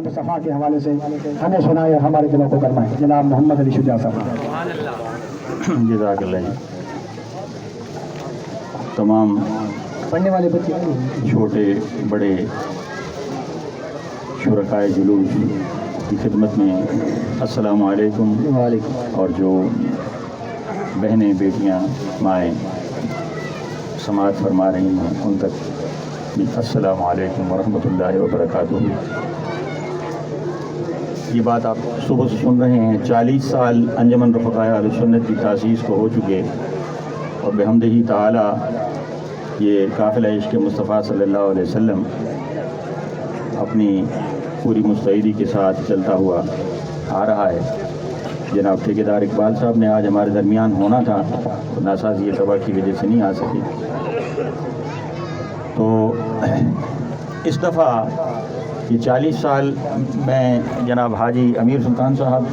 مصطفیٰ کے حوالے سے ہمیں سنائے اور ہمارے دلوں کو گرمائے. جناب محمد علی شجاع صاحب. جزاک اللہ. تمام پڑھنے والے بچے چھوٹے بڑے شرکائے جلوس کی خدمت میں السلام علیکم. وعلیکم. اور جو بہنیں بیٹیاں مائیں سماعت فرما رہی ہیں ان تک بھی السلام علیکم ورحمۃ اللہ وبرکاتہ. یہ بات آپ صبح سے سن رہے ہیں. 40 سال انجمن رفقائے اہل سنت کی تاسیس کو ہو چکے اور بحمدہ تعالی یہ قافلہ عشق مصطفیٰ صلی اللہ علیہ وسلم اپنی پوری مستعدی کے ساتھ چلتا ہوا آ رہا ہے. جناب ٹھیکیدار اقبال صاحب نے آج ہمارے درمیان ہونا تھا تو ناسازی طبع کی وجہ سے نہیں آ سکے. تو اس دفعہ یہ 40 سال میں جناب حاجی امیر سلطان صاحب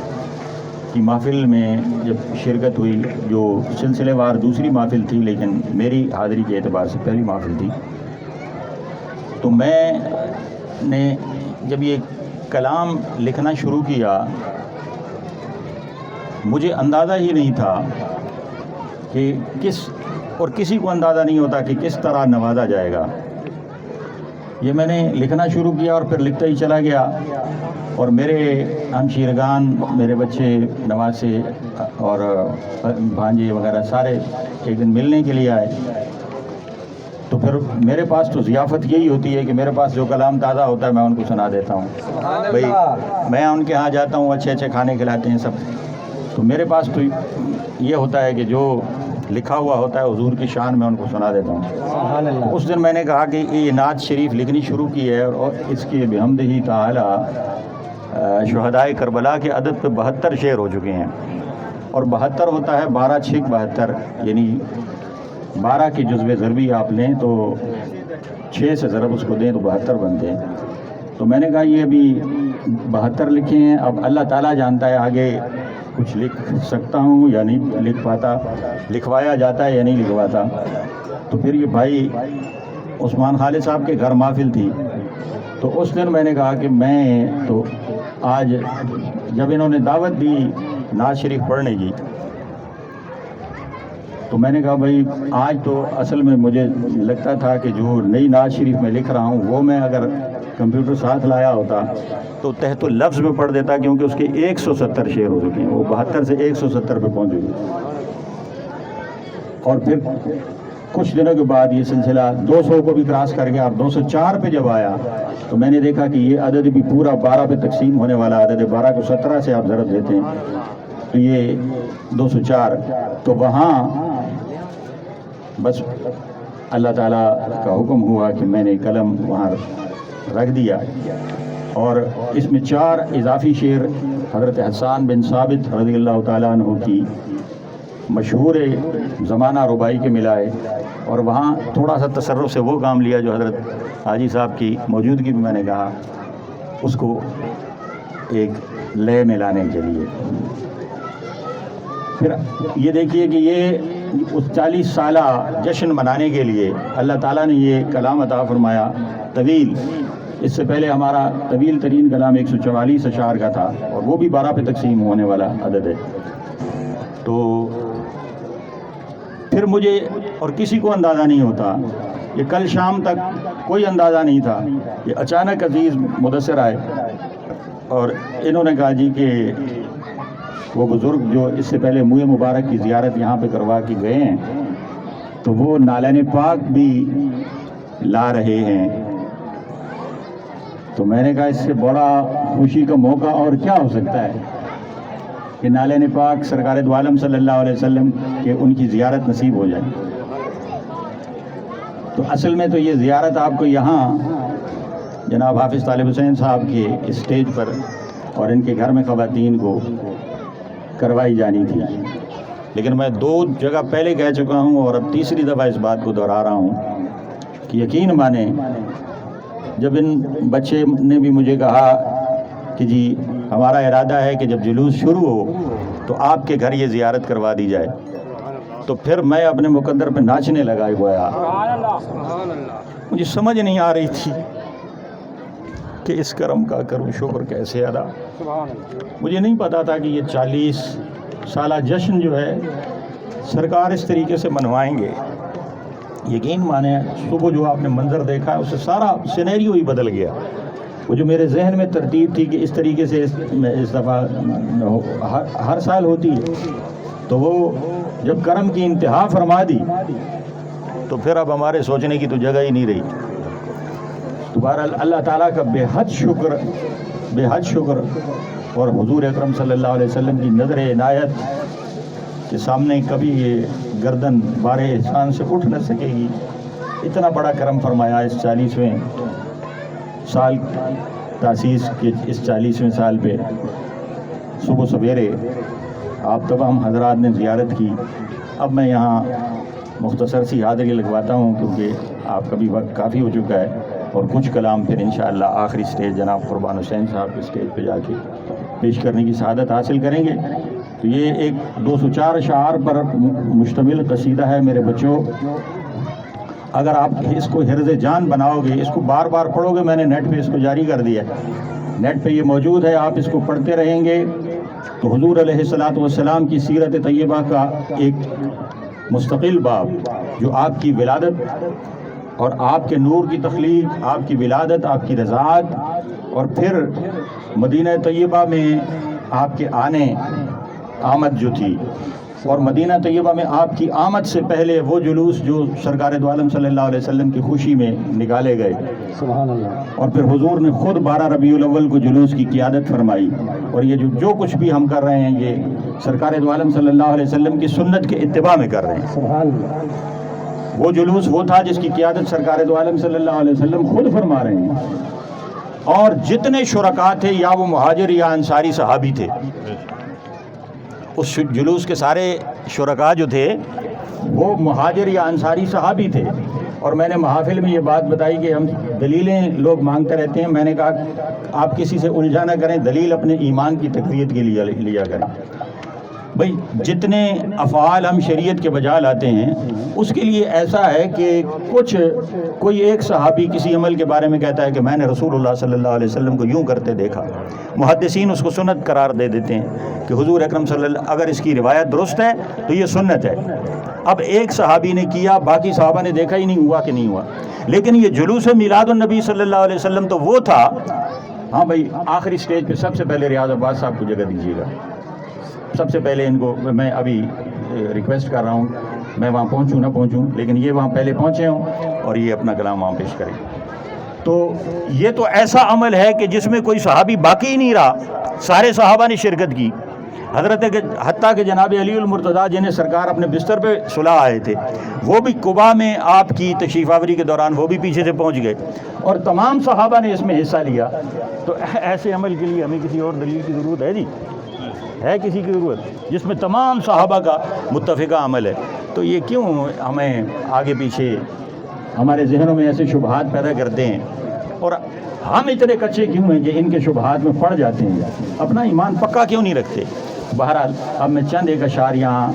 کی محفل میں جب شرکت ہوئی جو سلسلے وار دوسری محفل تھی لیکن میری حاضری کے اعتبار سے پہلی محفل تھی, تو میں نے جب یہ کلام لکھنا شروع کیا مجھے اندازہ ہی نہیں تھا کہ کسی کو اندازہ نہیں ہوتا کہ کس طرح نوازا جائے گا. یہ میں نے لکھنا شروع کیا اور پھر لکھتا ہی چلا گیا اور میرے ہمشیرگان میرے بچے نواسے اور بھانجے وغیرہ سارے ایک دن ملنے کے لیے آئے. تو پھر میرے پاس تو ضیافت یہی ہوتی ہے کہ میرے پاس جو کلام تازہ ہوتا ہے میں ان کو سنا دیتا ہوں. بھائی میں ان کے ہاں جاتا ہوں, اچھے اچھے کھانے کھلاتے ہیں سب, تو میرے پاس تو یہ ہوتا ہے کہ جو لکھا ہوا ہوتا ہے حضور کی شان میں ان کو سنا دیتا ہوں. اس دن میں نے کہا کہ یہ نعت شریف لکھنی شروع کی ہے اور اس کے بحمدہ تعالی شہدائے کربلا کے عدد پہ 72 شعر ہو چکے ہیں. اور 72 ہوتا ہے 12 6 72, یعنی 12 کے جزو ضربی آپ لیں تو 6 سے ضرب اس کو دیں تو 72 بنتے ہیں. تو میں نے کہا یہ ابھی 72 لکھے ہیں, اب اللہ تعالیٰ جانتا ہے آگے کچھ لکھ سکتا ہوں یا نہیں لکھ پاتا, لکھوایا جاتا ہے یا نہیں لکھواتا. تو پھر یہ بھائی عثمان خالد صاحب کے گھر محفل تھی تو اس دن میں نے کہا کہ میں تو آج جب انہوں نے دعوت دی نعت شریف پڑھنے کی تو میں نے کہا بھائی آج تو اصل میں مجھے لگتا تھا کہ جو نئی نعت شریف میں لکھ رہا ہوں وہ میں اگر کمپیوٹر ساتھ لایا ہوتا تو تحت لفظ میں پڑھ دیتا کیونکہ اس کے 170 شعر ہو چکے ہیں, وہ 72 سے 170 پہ پہنچ گئے. اور پھر کچھ دنوں کے بعد یہ سلسلہ 200 کو بھی کراس کر گیا اور 204 پہ جب آیا تو میں نے دیکھا کہ یہ عدد بھی پورا 12 پہ تقسیم ہونے والا عدد ہے. 12 کو 17 سے آپ ضرب دیتے ہیں تو یہ 204. تو وہاں بس اللہ تعالیٰ کا حکم ہوا کہ میں نے قلم وہاں رکھ دیا اور اس میں 4 اضافی شعر حضرت حسان بن ثابت رضی اللہ تعالیٰ عنہ کی مشہور زمانہ ربائی کے ملائے اور وہاں تھوڑا سا تصرف سے وہ کام لیا جو حضرت حاجی صاحب کی موجودگی میں نے کہا اس کو ایک لے میں لانے کے لیے. پھر یہ دیکھیے کہ یہ اس 40 سالہ جشن منانے کے لیے اللہ تعالیٰ نے یہ کلام عطا فرمایا طویل. اس سے پہلے ہمارا طویل ترین کلام 144 اشعار کا تھا اور وہ بھی 12 پہ تقسیم ہونے والا عدد ہے. تو پھر مجھے اور کسی کو اندازہ نہیں ہوتا, یہ کل شام تک کوئی اندازہ نہیں تھا. یہ اچانک عزیز مدثر آئے اور انہوں نے کہا جی کہ وہ بزرگ جو اس سے پہلے منہ مبارک کی زیارت یہاں پہ کروا کے گئے ہیں تو وہ نالین پاک بھی لا رہے ہیں. تو میں نے کہا اس سے بڑا خوشی کا موقع اور کیا ہو سکتا ہے کہ نالین پاک سرکار دو عالم صلی اللہ علیہ وسلم کہ ان کی زیارت نصیب ہو جائے. تو اصل میں تو یہ زیارت آپ کو یہاں جناب حافظ طالب حسین صاحب کے اسٹیج پر اور ان کے گھر میں خواتین کو کروائی جانی تھی, لیکن میں 2 جگہ پہلے کہہ چکا ہوں اور اب تیسری دفعہ اس بات کو دہرا رہا ہوں کہ یقین مانیں جب ان بچے نے بھی مجھے کہا کہ جی ہمارا ارادہ ہے کہ جب جلوس شروع ہو تو آپ کے گھر یہ زیارت کروا دی جائے. تو پھر میں اپنے مقدر پہ ناچنے لگا گویا. مجھے سمجھ نہیں آ رہی تھی کہ اس کرم کا کروں شکر کیسے ادا. مجھے نہیں پتا تھا کہ یہ 40 سالہ جشن جو ہے سرکار اس طریقے سے منوائیں گے. یقین مانیں صبح جو آپ نے منظر دیکھا ہے اس سے سارا سینیریو ہی بدل گیا. وہ جو میرے ذہن میں ترتیب تھی کہ اس طریقے سے اس دفعہ ہر سال ہوتی ہے، تو وہ جب کرم کی انتہا فرما دی تو پھر اب ہمارے سوچنے کی تو جگہ ہی نہیں رہی. دوبارہ اللہ تعالیٰ کا بے حد شکر اور حضور اکرم صلی اللہ علیہ وسلم کی نظر عنایت کے سامنے کبھی یہ گردن بارے احسان سے اٹھ نہ سکے گی. اتنا بڑا کرم فرمایا اس 40ویں سال تاسیس کے اس 40ویں سال پہ صبح سویرے آپ تمام حضرات نے زیارت کی. اب میں یہاں مختصر سی حاضری لگواتا ہوں کیونکہ آپ کا بھی وقت کافی ہو چکا ہے، اور کچھ کلام پھر انشاءاللہ آخری سٹیج جناب قربان حسین صاحب کے سٹیج پہ جا کے پیش کرنے کی سعادت حاصل کریں گے. تو یہ ایک 204 اشعار پر مشتمل قصیدہ ہے میرے بچوں. اگر آپ اس کو حرز جان بناؤ گے، اس کو بار بار پڑھو گے، میں نے نیٹ پہ اس کو جاری کر دیا ہے، نیٹ پہ یہ موجود ہے، آپ اس کو پڑھتے رہیں گے تو حضور علیہ الصلوۃ والسلام کی سیرت طیبہ کا ایک مستقل باب جو آپ کی ولادت اور آپ کے نور کی تخلیق، آپ کی ولادت، آپ کی رضاعت، اور پھر مدینہ طیبہ میں آپ کے آمد جو تھی، اور مدینہ طیبہ میں آپ کی آمد سے پہلے وہ جلوس جو سرکار دو عالم صلی اللہ علیہ وسلم کی خوشی میں نکالے گئے، سبحان اللہ. اور پھر حضور نے خود 12 ربیع الاول کو جلوس کی قیادت فرمائی. اور یہ جو کچھ بھی ہم کر رہے ہیں یہ سرکار دو عالم صلی اللہ علیہ وسلم کی سنت کے اتباع میں کر رہے ہیں. سبحان اللہ. وہ جلوس وہ تھا جس کی قیادت سرکار دو عالم صلی اللہ علیہ وسلم خود فرما رہے ہیں. اور جتنے شرکاء تھے یا وہ مہاجر یا انصاری صحابی تھے، اس جلوس کے سارے شرکاء جو تھے وہ مہاجر یا انصاری صحابی تھے. اور میں نے محافل میں یہ بات بتائی کہ ہم دلیلیں لوگ مانگتے رہتے ہیں. میں نے کہا آپ کسی سے الجھا نہ کریں، دلیل اپنے ایمان کی تقویت کے لیے لیا کریں. بھئی جتنے افعال ہم شریعت کے بجا لاتے ہیں اس کے لیے ایسا ہے کہ کوئی ایک صحابی کسی عمل کے بارے میں کہتا ہے کہ میں نے رسول اللہ صلی اللہ علیہ وسلم کو یوں کرتے دیکھا، محدثین اس کو سنت قرار دے دیتے ہیں کہ حضور اکرم صلی اللہ، اگر اس کی روایت درست ہے تو یہ سنت ہے. اب ایک صحابی نے کیا، باقی صحابہ نے دیکھا ہی نہیں ہوا کہ نہیں ہوا. لیکن یہ جلوس میلاد النبی صلی اللہ علیہ وسلم تو وہ تھا. ہاں بھائی آخری سٹیج پہ سب سے پہلے ریاض عباس صاحب کو جگہ دیجیے گا. سب سے پہلے ان کو میں ابھی ریکویسٹ کر رہا ہوں، میں وہاں پہنچوں نہ پہنچوں لیکن یہ وہاں پہلے پہنچے ہوں اور یہ اپنا کلام وہاں پیش کریں. تو یہ تو ایسا عمل ہے کہ جس میں کوئی صحابی باقی ہی نہیں رہا، سارے صحابہ نے شرکت کی. حتیٰ کہ جناب علی المرتضیٰ جنہیں سرکار اپنے بستر پہ سلا آئے تھے وہ بھی قباء میں آپ کی تشریف آوری کے دوران وہ بھی پیچھے سے پہنچ گئے اور تمام صحابہ نے اس میں حصہ لیا. تو ایسے عمل کے لیے ہمیں کسی اور دلیل کی ضرورت ہے؟ جی ہے کسی کی ضرورت جس میں تمام صحابہ کا متفقہ عمل ہے؟ تو یہ کیوں ہمیں آگے پیچھے ہمارے ذہنوں میں ایسے شبہات پیدا کرتے ہیں اور ہم اتنے کچے کیوں ہیں کہ ان کے شبہات میں پڑ جاتے ہیں؟ اپنا ایمان پکا کیوں نہیں رکھتے؟ بہرحال اب میں چند ایک اشعار یہاں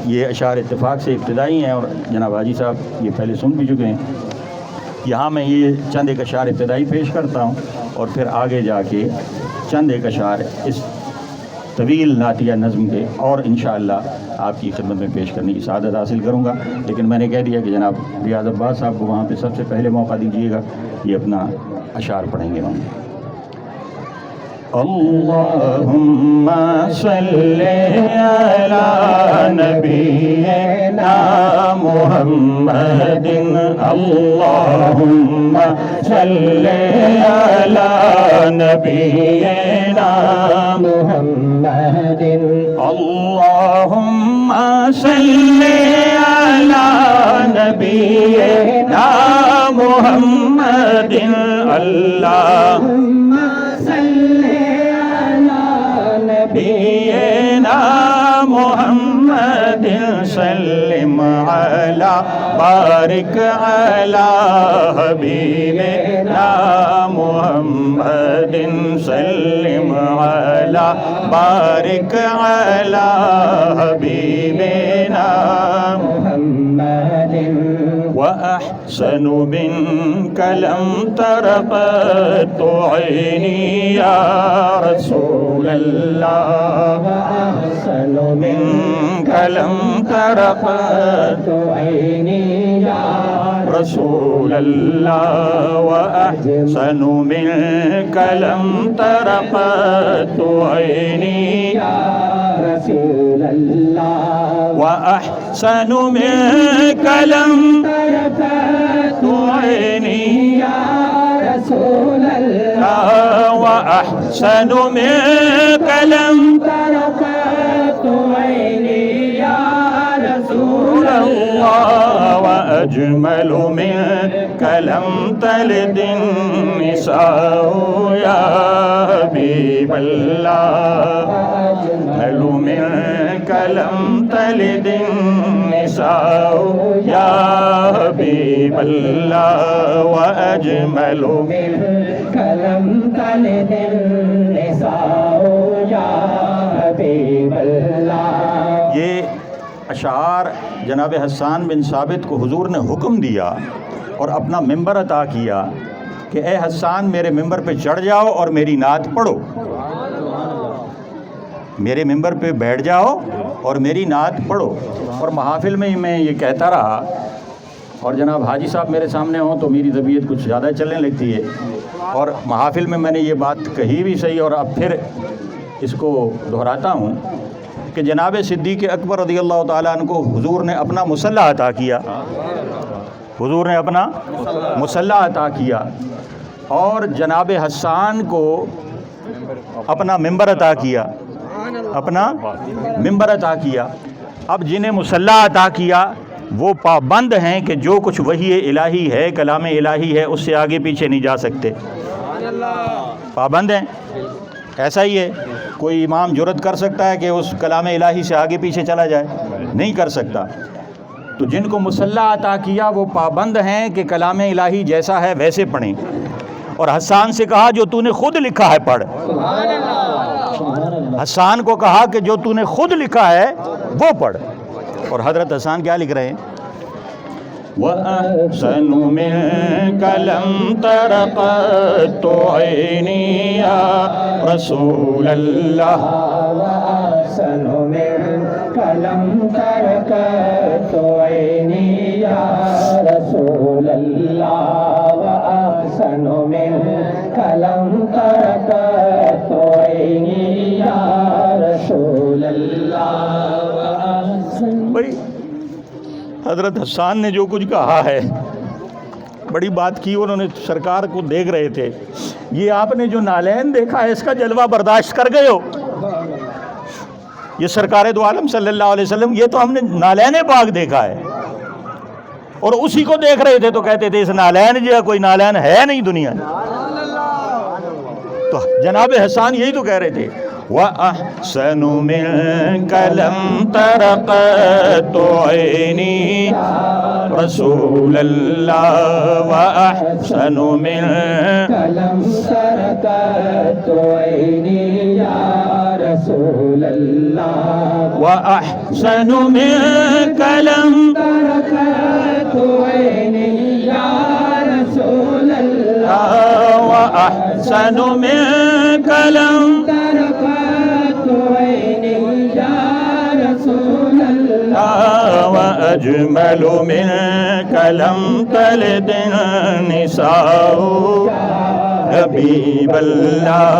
یہ اشعار اتفاق سے ابتدائی ہیں اور جناب حاجی صاحب یہ پہلے سن بھی چکے ہیں. یہاں میں یہ چند ایک اشعار ابتدائی پیش کرتا ہوں اور پھر آگے جا کے چند ایک اشعار اس طویل نعتیہ نظم کے اور انشاءاللہ آپ کی خدمت میں پیش کرنے کی سعادت حاصل کروں گا. لیکن میں نے کہہ دیا کہ جناب ریاض عباس صاحب کو وہاں پہ سب سے پہلے موقع دیجیے گا، یہ اپنا اشعار پڑھیں گے. وہاں اللہم صلی علی نبینا محمد، اللہم صلی علی نبینا محمد، اللہم صلی علی نبینا محمد، اللہم صلی نبینا محمد، محمد سلم علی بارک علی حبیبنا محمد سلم علی بارک علی حبیبنا محمد وأحسن منك لم تر قط عيني يا رسول الله وأحسن منك لم تر قط عيني يا رسول الله وأحسن منك لم تر قط عيني يا رسول الله وأحسن منك لم تركت عيني يا رسول الله وأحسن منك لم تركت عيني يا رسول الله وأجمل منك لم تلد النساء يا حبيب الله أجمل منك لم تلد النساء يا حبيب الله وأجمل منك لم تلد النساء يا حبيب الله. یہ اشعار جناب حسان بن ثابت کو حضور نے حکم دیا اور اپنا ممبر عطا کیا کہ اے حسان میرے ممبر پہ چڑھ جاؤ اور میری نعت پڑھو، میرے ممبر پہ بیٹھ جاؤ اور میری نعت پڑھو. اور محافل میں میں یہ کہتا رہا، اور جناب حاجی صاحب میرے سامنے ہوں تو میری طبیعت کچھ زیادہ چلنے لگتی ہے، اور محافل میں میں نے یہ بات کہی بھی صحیح اور اب پھر اس کو دہراتا ہوں کہ جناب صدیق اکبر رضی اللہ تعالیٰ عنہ کو حضور نے اپنا مصلح عطا کیا، حضور نے اپنا مصلح عطا کیا، اور جناب حسان کو اپنا ممبر عطا کیا، اپنا ممبر عطا کیا. اب جنہیں مصلح عطا کیا وہ پابند ہیں کہ جو کچھ وحی الہی ہے، کلام الہی ہے، اس سے آگے پیچھے نہیں جا سکتے، پابند ہیں. ایسا ہی ہے، کوئی امام جرأت کر سکتا ہے کہ اس کلام الہی سے آگے پیچھے چلا جائے؟ نہیں کر سکتا. تو جن کو مصلح عطا کیا وہ پابند ہیں کہ کلام الہی جیسا ہے ویسے پڑھیں، اور حسان سے کہا جو تو نے خود لکھا ہے پڑھ. حسان کو کہا کہ جو تو نے خود لکھا ہے وہ پڑھ. اور حضرت حسان کیا لکھ رہے ہیں؟ وَأَحْسَنُ مِنْكَ لَمْ تَرَ قَطُّ عَيْنِي يَا رَسُولَ اللَّهِ وأحسن منك لم تر قط عيني يا رسول الله وأحسن منك لم تر قط عيني يا رسول الله. بھائی حضرت حسان نے جو کچھ کہا ہے بڑی بات کی، انہوں نے سرکار کو دیکھ رہے تھے. یہ آپ نے جو نالین دیکھا ہے اس کا جلوہ برداشت کر گئے ہو؟ یہ سرکار دو عالم صلی اللہ علیہ وسلم، یہ تو ہم نے نالین پاک دیکھا ہے، اور اسی کو دیکھ رہے تھے تو کہتے تھے اس نالین جو ہے کوئی نالین ہے نہیں دنیا میں. تو جناب حسان یہی تو کہہ رہے تھے وَأَحْسَنُ مِنْكَ لَمْ تَرَ قَطُّ عَيْنِي رَسُولَ اللَّهِ وَأَحْسَنُ مِنْكَ لم تر قط عيني يا رسول الله وَأَحْسَنُ مِنْكَ لَمْ تر قط عيني يا رسول الله وَأَحْسَنُ مِنْكَ لَمْ تر قط عيني يا رسول الله وَأَجْمَلُ مِنْكَ لَمْ تَلِدِ النِّسَاءُ حبیب اللہ.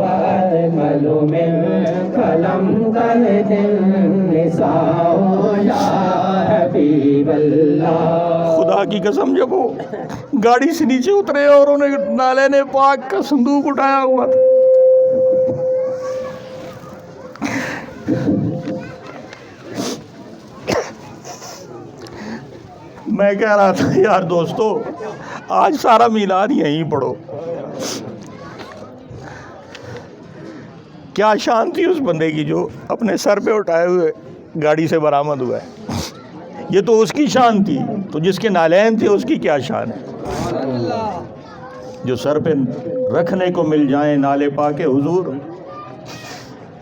وأجمل منك لم تلد النساء يا حبيب الله. خدا کی قسم جب وہ گاڑی سے نیچے اترے اور انہوں نے نالین پاک کا صندوق اٹھایا ہوا تھا، میں کہہ رہا تھا یار دوستو آج سارا میلاد یہیں پڑھو. کیا شان تھی اس بندے کی جو اپنے سر پہ اٹھائے ہوئے گاڑی سے برآمد ہوا ہے. یہ تو اس کی شان تھی, تو جس کے نالین تھے اس کی کیا شان ہے. جو سر پہ رکھنے کو مل جائیں نالے پاک حضور,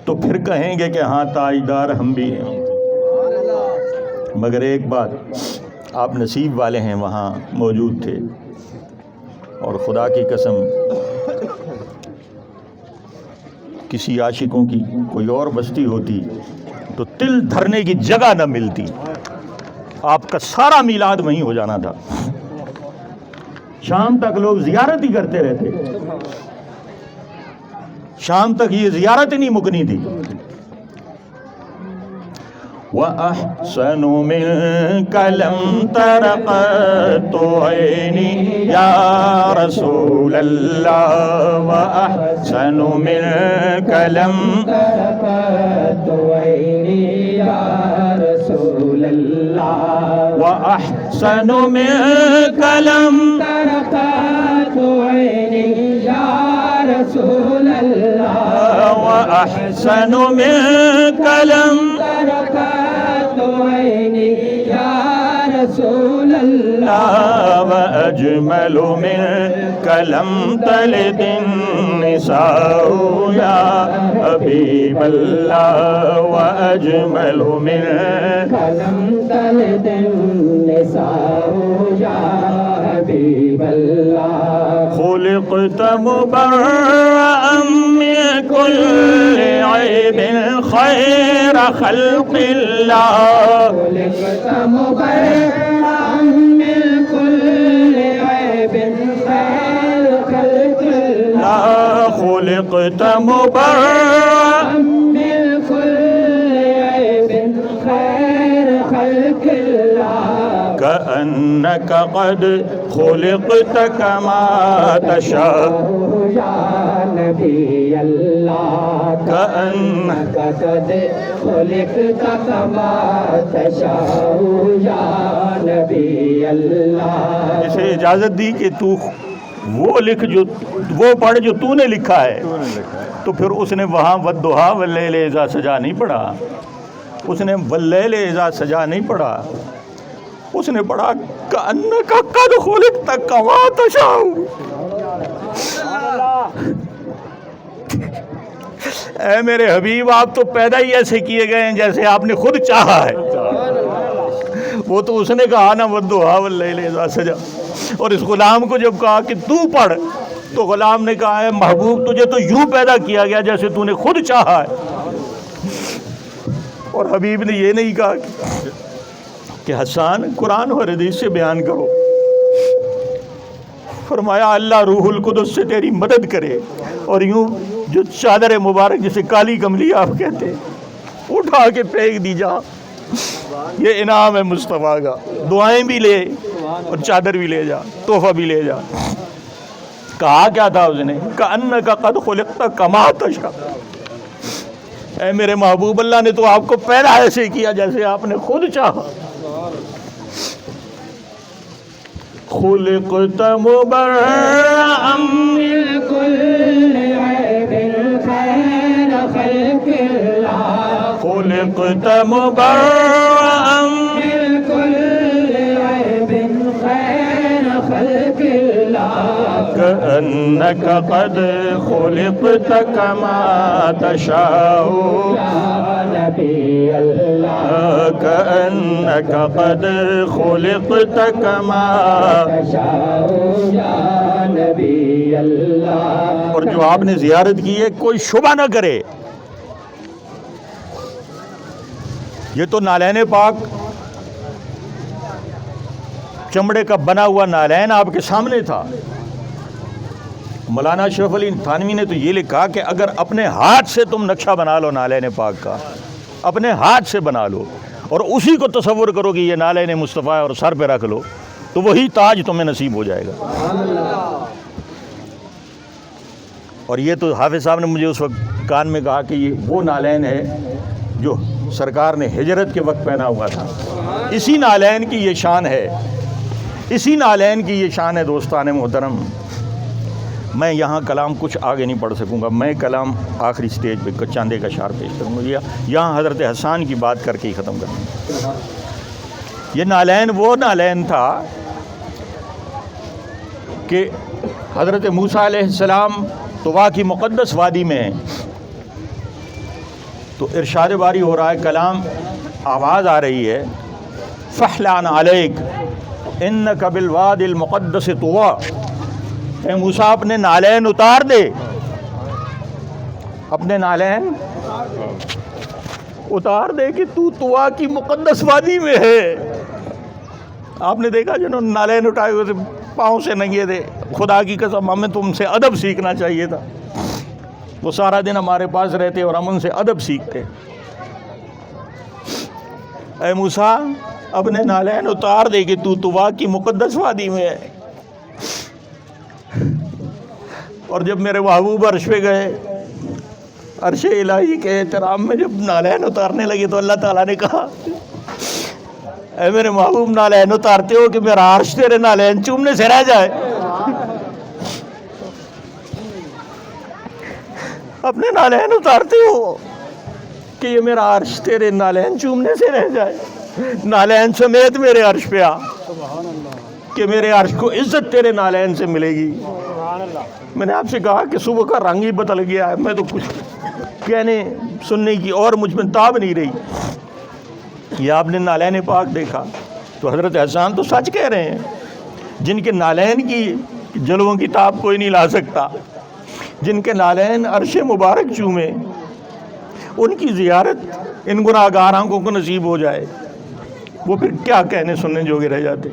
تو پھر کہیں گے کہ ہاں تاجدار ہم بھی ہیں. مگر ایک بات, آپ نصیب والے ہیں وہاں موجود تھے, اور خدا کی قسم کسی عاشقوں کی کوئی اور بستی ہوتی تو تل دھرنے کی جگہ نہ ملتی. آپ کا سارا میلاد وہیں ہو جانا تھا. شام تک لوگ زیارت ہی کرتے رہتے, شام تک یہ زیارت ہی نہیں مکنی تھی. وَأَحْسَنُ مِنْكَ لَمْ تَرَقَتُ عَيْنِي يَا رَسُولَ اللَّهِ وَأَحْسَنُ مِنْكَ لَمْ تَرَقَتُ عَيْنِي يَا رَسُولَ اللَّهِ وَأَحْسَنُ مِنْكَ لَمْ تَرَقَتُ عَيْنِي يَا رَسُولَ اللَّهِ وَأَحْسَنُ مِنْكَ لَمْ رسول اللہ وأجمل منك لم تلد النساء یا حبیب اللہ وأجمل منك لم تلد النساء یا حبیب اللہ خلقت مبرأ من كل عیب خیر خلق اللہ خلقت مبرأ من كل عیب خیر خلق اللہ خلقت مبرأ من كل عیب خیر خلق اللہ كأنك قد خلقت كما تشاء یا نبی اللہ كأنك قد خلقت كما تشاء یا نبی اللہ. اسے اجازت دی کہ تو وہ لکھ جو وہ پڑھ جو تو نے لکھا ہے. تو پھر اس نے وہاں والضحیٰ واللیل اذا سجا نہیں پڑھا, اس نے واللیل اذا سجا نہیں پڑھا, اس نے پڑھا کأنک قد خلقت کما تشاء. اے میرے حبیب, آپ تو پیدا ہی ایسے کیے گئے ہیں جیسے آپ نے خود چاہا ہے. وہ تو اس نے کہا نا والضحیٰ واللیل اذا سجا, اور اس غلام کو جب کہا کہ تو پڑھ تو غلام نے کہا ہے محبوب تجھے تو یوں پیدا کیا گیا جیسے تو نے خود چاہا ہے. اور حبیب نے یہ نہیں کہا کہ حسان قرآن اور حدیث سے بیان کرو. فرمایا اللہ روح القدس سے تیری مدد کرے, اور یوں جو چادر مبارک جسے کالی کملی آپ کہتے ہیں اٹھا کے پھینک دی جا. یہ انعام ہے مصطفیٰ کا. دعائیں بھی لے اور چادر بھی لے جا, تحفہ بھی لے جا. کہا کیا تھا اس نے, کأنک قد خلقت کما تشاء. اے میرے محبوب, اللہ نے تو آپ کو پیدا ایسے کیا جیسے آپ نے خود چاہا. خلقت مبرأ من كل عیب خیر خلق اللہ خلقت مبرأ من كل عیب خیر خلق اللہ كأنك قد خلقت كما تشاء یا نبی اللہ كأنك قد خلقت كما تشاء یا نبی اللہ. اور جو آپ نے زیارت کی ہے کوئی شبہ نہ کرے, یہ تو نالین پاک چمڑے کا بنا ہوا نالین آپ کے سامنے تھا. مولانا اشرف علی تھانوی نے تو یہ لکھا کہ اگر اپنے ہاتھ سے تم نقشہ بنا لو نالین پاک کا, اپنے ہاتھ سے بنا لو, اور اسی کو تصور کرو کہ یہ نالین مصطفیٰ اور سر پہ رکھ لو, تو وہی تاج تمہیں نصیب ہو جائے گا. اور یہ تو حافظ صاحب نے مجھے اس وقت کان میں کہا کہ یہ وہ نالین ہے جو سرکار نے ہجرت کے وقت پہنا ہوا تھا. اسی نالین کی یہ شان ہے, اسی نالین کی یہ شان ہے دوستان محترم. میں یہاں کلام کچھ آگے نہیں پڑھ سکوں گا، میں کلام آخری سٹیج پہ چاندے کا اشعار پیش کروں گا، یہاں حضرت حسان کی بات کر کے ہی ختم کروں گا۔ یہ نالین وہ نالین تھا کہ حضرت موسیٰ علیہ السلام طوا کی مقدس وادی میں ہیں، تو ارشاد باری ہو رہا ہے، کلام آواز آ رہی ہے، فحلان علیک انک بالواد المقدس طوا، اے موسیٰ اپنے نالین اتار دے، اپنے نالین اتار دے کہ تو طوا کی مقدس وادی میں ہے۔ آپ نے دیکھا جنہوں نے نالین اٹھائے ہوئے تھے پاؤں سے ننگے تھے، خدا کی قسم ہمیں تم سے ادب سیکھنا چاہیے تھا، وہ سارا دن ہمارے پاس رہتے اور ہم ان سے ادب سیکھتے۔ اے موسیٰ اپنے نالین اتار دے کہ تو طوا کی مقدس وادی میں ہے۔ اور جب میرے محبوب عرش پہ گئے، عرش الہی کے احترام میں جب نالین اتارنے لگے تو اللہ تعالیٰ نے کہا، اے میرے محبوب نالین اتارتے ہو کہ میرا عرش تیرے نالین چومنے سے رہ جائے؟ اپنے نالین اتارتے ہو کہ یہ میرا عرش تیرے نالین چومنے سے رہ جائے؟ نالین سمیت میرے عرش پہ آ کہ میرے عرش کو عزت تیرے نالین سے ملے گی۔ میں نے آپ سے کہا کہ صبح کا رنگ ہی بدل گیا ہے، میں تو کچھ کہنے سننے کی اور مجھ میں تاب نہیں رہی۔ یہ آپ نے نالین پاک دیکھا تو حضرت حسان تو سچ کہہ رہے ہیں، جن کے نالین کی جلووں کی تاب کوئی نہیں لا سکتا، جن کے نالین عرش مبارک چومے، ان کی زیارت ان گناہگار آنکھوں کو نصیب ہو جائے، وہ پھر کیا کہنے سننے جوگے رہ جاتے۔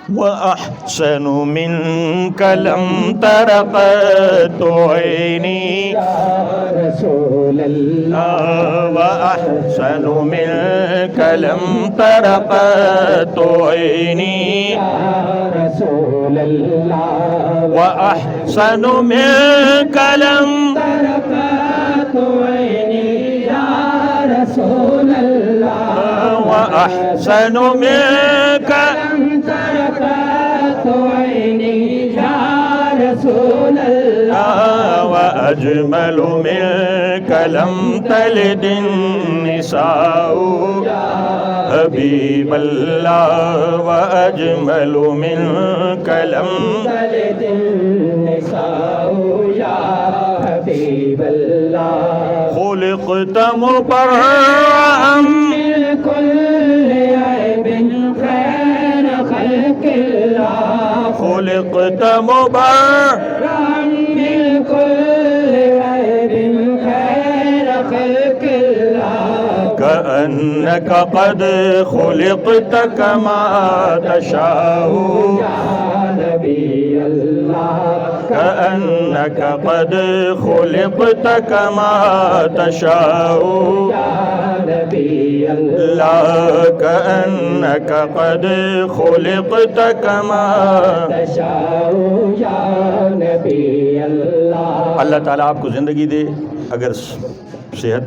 وَأَحْسَنُ مِنْكَ لَمْ تَرَقَتُ عَيْنِي رسول اللہ وَأَحْسَنُ مِنْكَ لَمْ تَرَقَتُ عَيْنِي رسول اللہ وَأَحْسَنُ مِنْكَ لَمْ ترقت عینی یا رسول اللہ وَأَحْسَنُ مِنْكَ ترقت عینی یا رسول اللہ وأجمل منك لم تلد النساء حبيب الله وأجمل منك لم تلد النساء یا حبیب اللہ خلقت مبرأ من كل عیب خیر خلق اللہ خلقت مبرأ من كل عیب خیر خلق اللہ كأنك قد خلقت كما تشاء یا نبی اللہ كأنك قد خلقت كما تشاء یا نبی اللہ لا كأنك قد خلقت كما تشاء یا نبی اللہ۔ اللہ تعالیٰ آپ کو زندگی دے، اگر صحت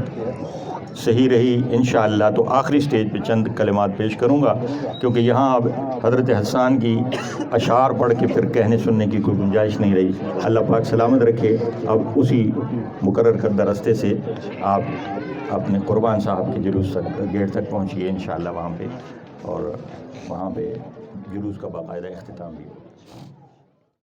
صحیح رہی انشاءاللہ تو آخری سٹیج پہ چند کلمات پیش کروں گا، کیونکہ یہاں اب حضرت حسان کی اشعار پڑھ کے پھر کہنے سننے کی کوئی گنجائش نہیں رہی۔ اللہ پاک سلامت رکھے۔ اب اسی مقرر کردہ راستے سے آپ اپنے قربان صاحب کے جلوس تک گیٹ تک پہنچیے انشاءاللہ وہاں پہ، اور وہاں پہ جلوس کا باقاعدہ اختتام بھی ہو۔